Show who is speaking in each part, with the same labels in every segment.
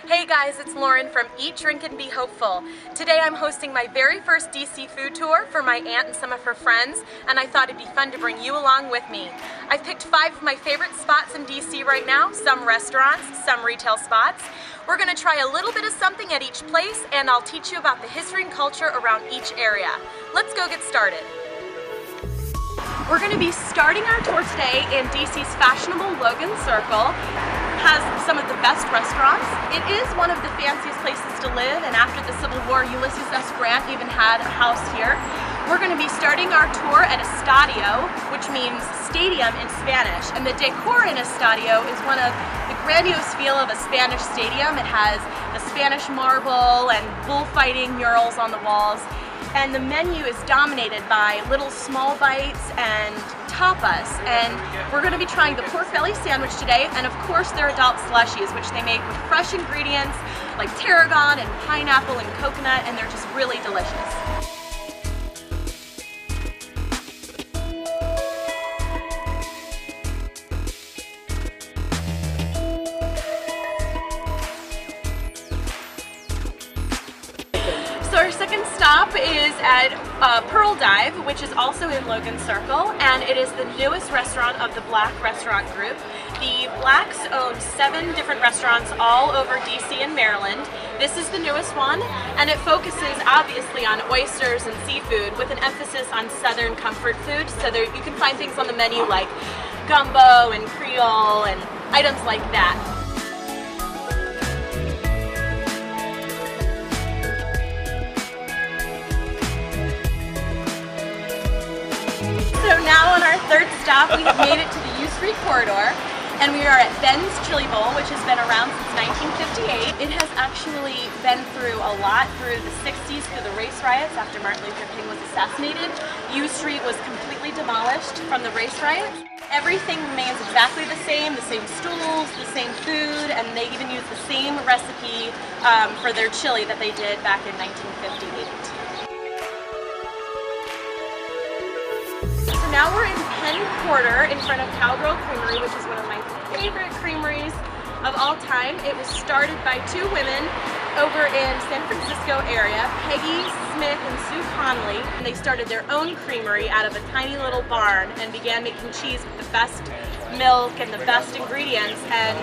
Speaker 1: Hey guys, it's Lauren from Eat, Drink, and Be Hopeful. Today I'm hosting my very first DC food tour for my aunt and some of her friends, and I thought it'd be fun to bring you along with me. I've picked 5 of my favorite spots in DC right now, some restaurants, some retail spots. We're going to try a little bit of something at each place, and I'll teach you about the history and culture around each area. Let's go get started. We're going to be starting our tour today in DC's fashionable Logan Circle. It has some of the best restaurants. It is one of the fanciest places to live, and after the Civil War, Ulysses S. Grant even had a house here. We're going to be starting our tour at Estadio, which means stadium in Spanish. And the decor in Estadio is one of the grandiose feel of a Spanish stadium. It has the Spanish marble and bullfighting murals on the walls. And the menu is dominated by little small bites and tapas. And we're going to be trying the pork belly sandwich today, and of course their adult slushies, which they make with fresh ingredients like tarragon and pineapple and coconut, and they're just really delicious. So our second stop is at Pearl Dive, which is also in Logan Circle, and it is the newest restaurant of the Black Restaurant Group. The Blacks own 7 different restaurants all over DC and Maryland. This is the newest one, and it focuses obviously on oysters and seafood with an emphasis on Southern comfort food, so there you can find things on the menu like gumbo and Creole and items like that. So now on our third stop, we have made it to the U Street corridor, and we are at Ben's Chili Bowl, which has been around since 1958. It has actually been through a lot through the 60s, through the race riots after Martin Luther King was assassinated. U Street was completely demolished from the race riots. Everything remains exactly the same stools, the same food, and they even use the same recipe for their chili that they did back in 1958. Now we're in Penn Quarter in front of Cowgirl Creamery, which is one of my favorite creameries of all time. It was started by 2 women over in San Francisco area, Peggy Smith and Sue Conley. And they started their own creamery out of a tiny little barn and began making cheese with the best milk and the best ingredients, and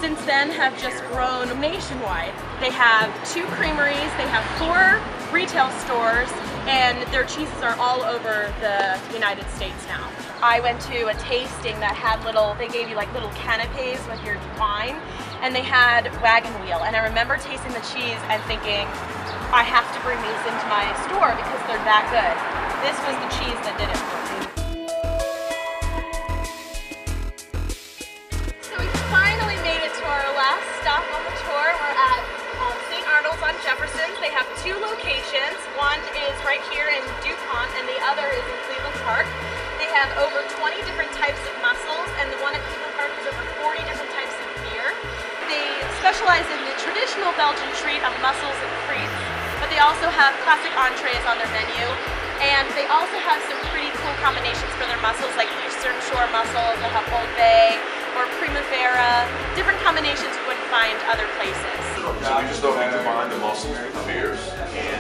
Speaker 1: since then have just grown nationwide. They have 2 creameries, they have 4 retail stores, and their cheeses are all over the United States now. I went to a tasting that had they gave you like little canapes with your wine, and they had wagon wheel, and I remember tasting the cheese and thinking, I have to bring these into my store because they're that good. This was the cheese that did it for me. So we finally made it to our last stop on the tour. We're at St. Arnold's on Jefferson. They have 2 locations. One is right here in DuPont, and the other is in Cleveland Park. They have over 20 different types of mussels, and the one at Cleveland Park is over 40 different types of beer. They specialize in the traditional Belgian treat of mussels and frites, but they also have classic entrees on their menu, and they also have some pretty cool combinations for their mussels, like Eastern Shore mussels. They'll have Old Bay or Primavera, different combinations you wouldn't find other places.
Speaker 2: So we just thought we'd combine the mussels with the beers, and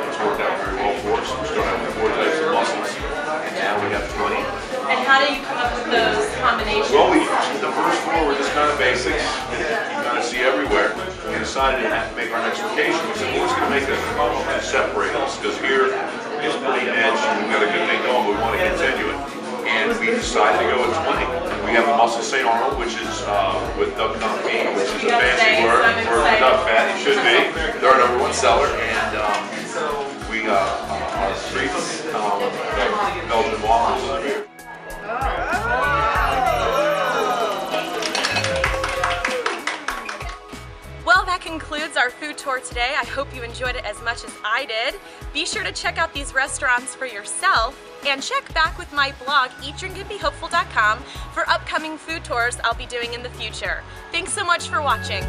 Speaker 2: it's worked out very well for us. We started with 4 types of mussels, and now we have 20.
Speaker 1: And how do you come up with those combinations?
Speaker 2: Well, the first 4 were just kind of basics, you kind of see everywhere. We decided to have to make our next location. We said, well, what's going to make us separate us? Because here is pretty niche, and we've got a good thing going, but we want to continue it. And we decided to go with 20. We have the mussel St. Arnold, which is with duck confit, which is a fancy word for duck fat. It should be. They're our #1 seller, and we got our treats, Belgian waffles here.
Speaker 1: Well, that concludes our food tour today. I hope you enjoyed it as much as I did. Be sure to check out these restaurants for yourself, and check back with my blog, eatdrinkandbehopeful.com, for upcoming food tours I'll be doing in the future. Thanks so much for watching.